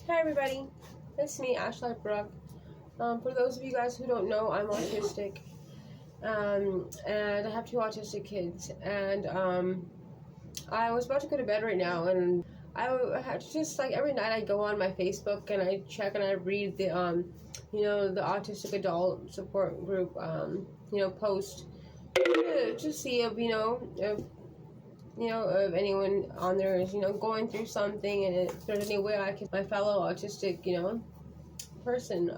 Hi everybody, it's me, Ashley Brooke. For those of you guys who don't know, I'm autistic, and I have two autistic kids. And I was about to go to bed right now, and I had just like every night I go on my Facebook and I check and I read the the autistic adult support group post to see if anyone on there is, going through something, and if there's any way I can, my fellow autistic, person.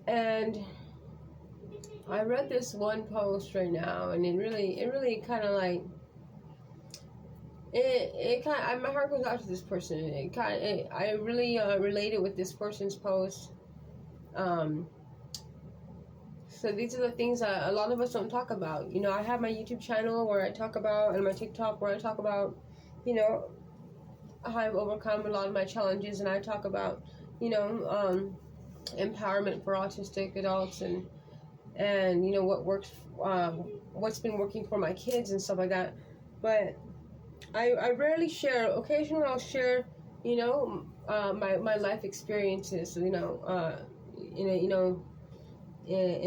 And I read this one post right now, and it really kind of like, my heart goes out to this person. I really related with this person's post. So these are the things that a lot of us don't talk about. I have my YouTube channel where I talk about, and my TikTok where I talk about, how I've overcome a lot of my challenges, and I talk about, empowerment for autistic adults and what works, what's been working for my kids and stuff like that. But I rarely share. Occasionally I'll share, my life experiences, in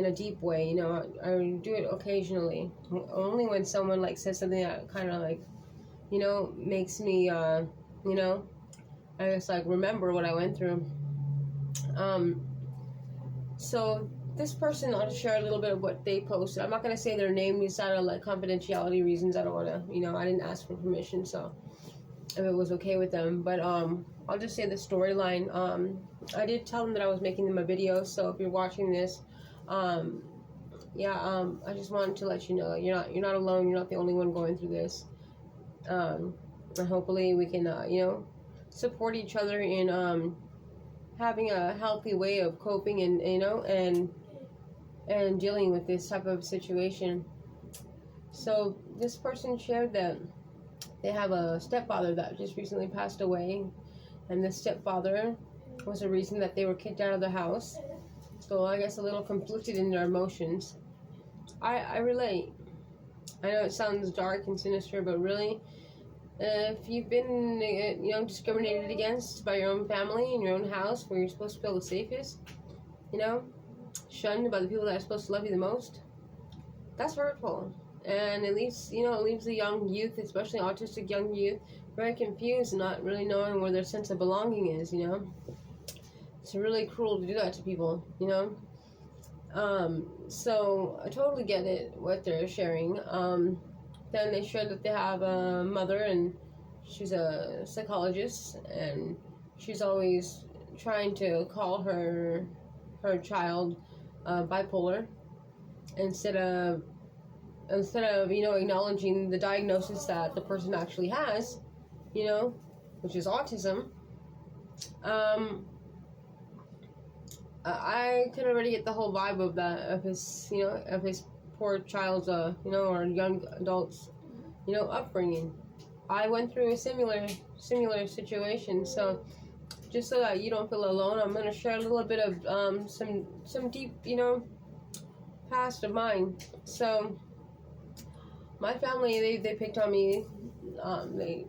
a deep way. I do it occasionally, only when someone like says something that kind of like, makes me, I just like remember what I went through. So this person, I'll just share a little bit of what they posted. I'm not gonna say their name just out of like confidentiality reasons. I don't want to, I didn't ask for permission, so if it was okay with them. But I'll just say the storyline. I did tell them that I was making them a video, so if you're watching this, I just wanted to let you know that you're not alone. You're not the only one going through this. And hopefully we can support each other in having a healthy way of coping and dealing with this type of situation. So this person shared that they have a stepfather that just recently passed away, and this stepfather was the reason that they were kicked out of the house. So I guess a little conflicted in their emotions. I relate. I know it sounds dark and sinister, but really, if you've been, discriminated against by your own family in your own house, where you're supposed to feel the safest, shunned by the people that are supposed to love you the most, that's hurtful. And it leaves the young youth, especially autistic young youth, very confused and not really knowing where their sense of belonging is. It's really cruel to do that to people. So I totally get it, what they're sharing. Then they shared that they have a mother, and she's a psychologist, and she's always trying to call her child bipolar instead of acknowledging the diagnosis that the person actually has, which is autism. I could already get the whole vibe of that, of his poor child's, or young adult's, upbringing. I went through a similar situation. So just so that you don't feel alone, I'm going to share a little bit of some deep, past of mine. So my family, they picked on me. They,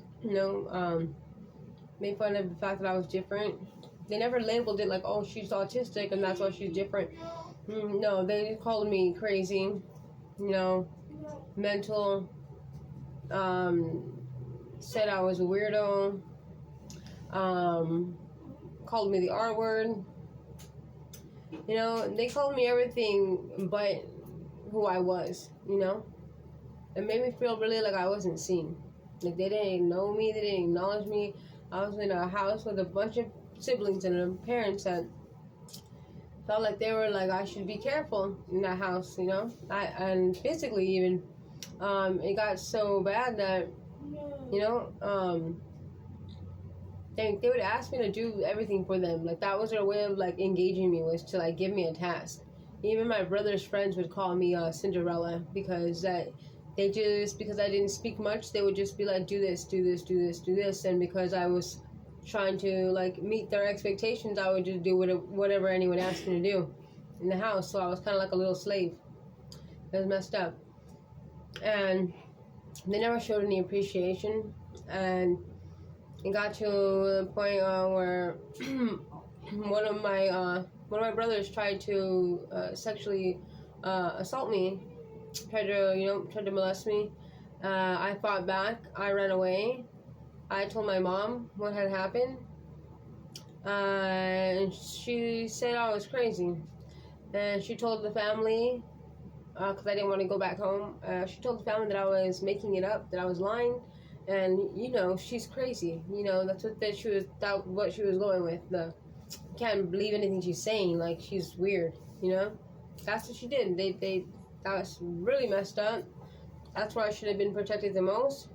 made fun of the fact that I was different. They never labeled it like, oh, she's autistic and that's why she's different. No, they called me crazy, mental, said I was a weirdo, called me the R word. They called me everything but who I was, It made me feel really like I wasn't seen. Like they didn't know me, they didn't acknowledge me. I was in a house with a bunch of siblings and parents that felt like they were like, I should be careful in that house, and physically even, it got so bad that, they would ask me to do everything for them. Like that was their way of like engaging me, was to like give me a task. Even my brother's friends would call me Cinderella, because because I didn't speak much, they would just be like, do this, do this, do this, do this. And because I was trying to like meet their expectations, I would just do whatever anyone asked me to do in the house. So I was kind of like a little slave. It was messed up. And they never showed any appreciation. And it got to the point where one of my brothers tried to sexually assault me, tried to molest me. I fought back. I ran away. I told my mom what had happened, and she said I was crazy. And she told the family, because I didn't want to go back home. She told the family that I was making it up, that I was lying, and she's crazy. That's what she was going with. Can't believe anything she's saying. Like, she's weird. That's what she did. That was really messed up. That's where I should have been protected the most.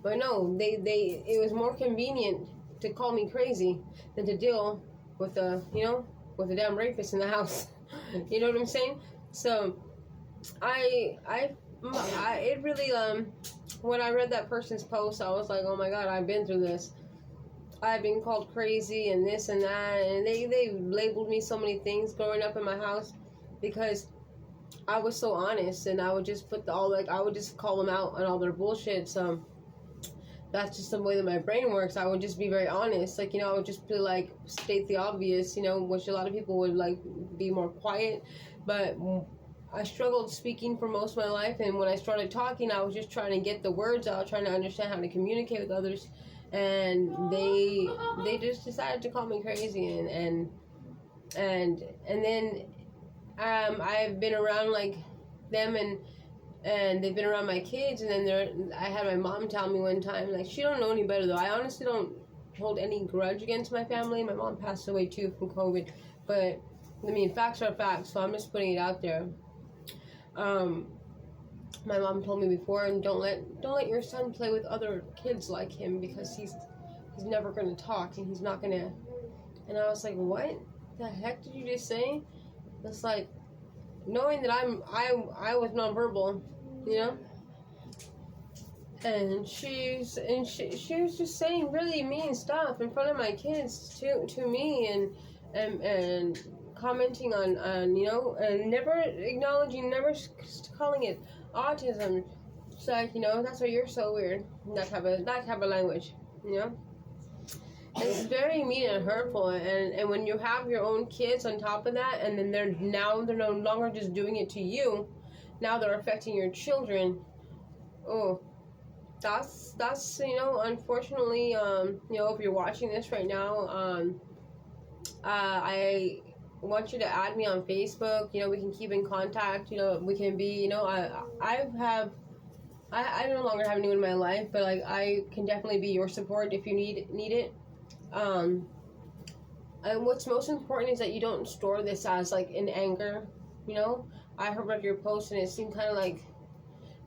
But no, it was more convenient to call me crazy than to deal with with the damn rapist in the house. You know what I'm saying? So, it really, when I read that person's post, I was like, oh my God, I've been through this. I've been called crazy and this and that, and they labeled me so many things growing up in my house because I was so honest, and I would just I would just call them out on all their bullshit. So that's just the way that my brain works. I would just be very honest. I would just be like, state the obvious, which a lot of people would like be more quiet. But I struggled speaking for most of my life, and when I started talking, I was just trying to get the words out, trying to understand how to communicate with others. And they just decided to call me crazy, and then I've been around like them, and they've been around my kids, and then I had my mom tell me one time, like, she don't know any better though. I honestly don't hold any grudge against my family. My mom passed away too from COVID, but I mean, facts are facts, so I'm just putting it out there. My mom told me before, and don't let your son play with other kids like him, because he's never going to talk, and he's not going to. And I was like, what the heck did you just say? It's like, knowing that I was nonverbal, and she was just saying really mean stuff in front of my kids to me, and commenting on and never acknowledging, never calling it autism. It's like, that's why you're so weird. That type of language, It's very mean and hurtful, and when you have your own kids on top of that, and then they're no longer just doing it to you, now they're affecting your children. Oh, that's unfortunately, if you're watching this right now, I want you to add me on Facebook. We can keep in contact. We can be. I no longer have anyone in my life, but like, I can definitely be your support if you need it. And what's most important is that you don't store this as like in anger. I heard your post, and it seemed kind of like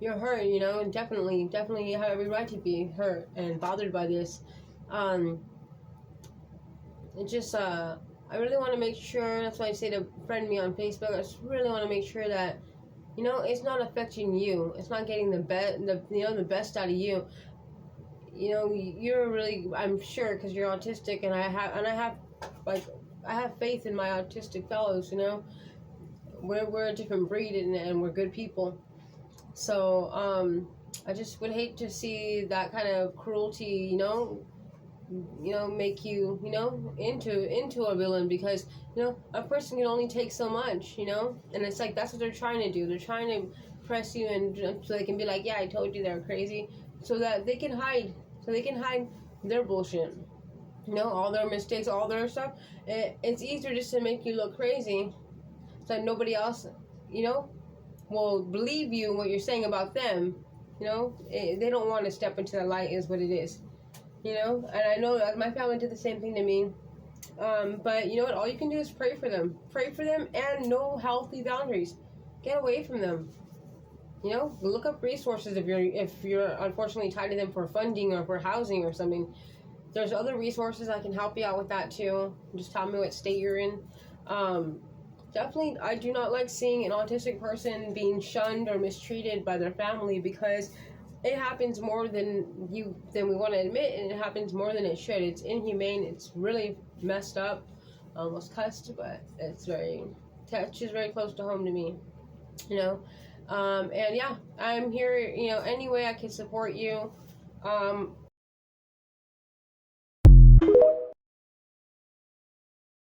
you're hurt. And definitely you have every right to be hurt and bothered by this. It just I really want to make sure. That's why I say to friend me on Facebook. I just really want to make sure that it's not affecting you. It's not getting the best out of you. You're really, I'm sure, because you're autistic, and I have faith in my autistic fellows. We're a different breed, and we're good people. So I just would hate to see that kind of cruelty, make you, into a villain, because a person can only take so much, and it's like, that's what they're trying to do. They're trying to press you, and so they can be like, yeah, I told you they're crazy, so that they can hide their bullshit, all their mistakes, all their stuff. It's easier just to make you look crazy, so that nobody else will believe you what you're saying about them. They don't want to step into the light, is what it is. And I know that my family did the same thing to me. But you know what? All you can do is pray for them. Pray for them, and know healthy boundaries. Get away from them. Look up resources if you're unfortunately tied to them for funding or for housing or something. There's other resources. I can help you out with that too. Just tell me what state you're in. Definitely, I do not like seeing an autistic person being shunned or mistreated by their family, because it happens more than we want to admit, and it happens more than it should. It's inhumane. It's really messed up. Almost cussed, but touches very close to home to me. And yeah, I'm here. Any way I can support you.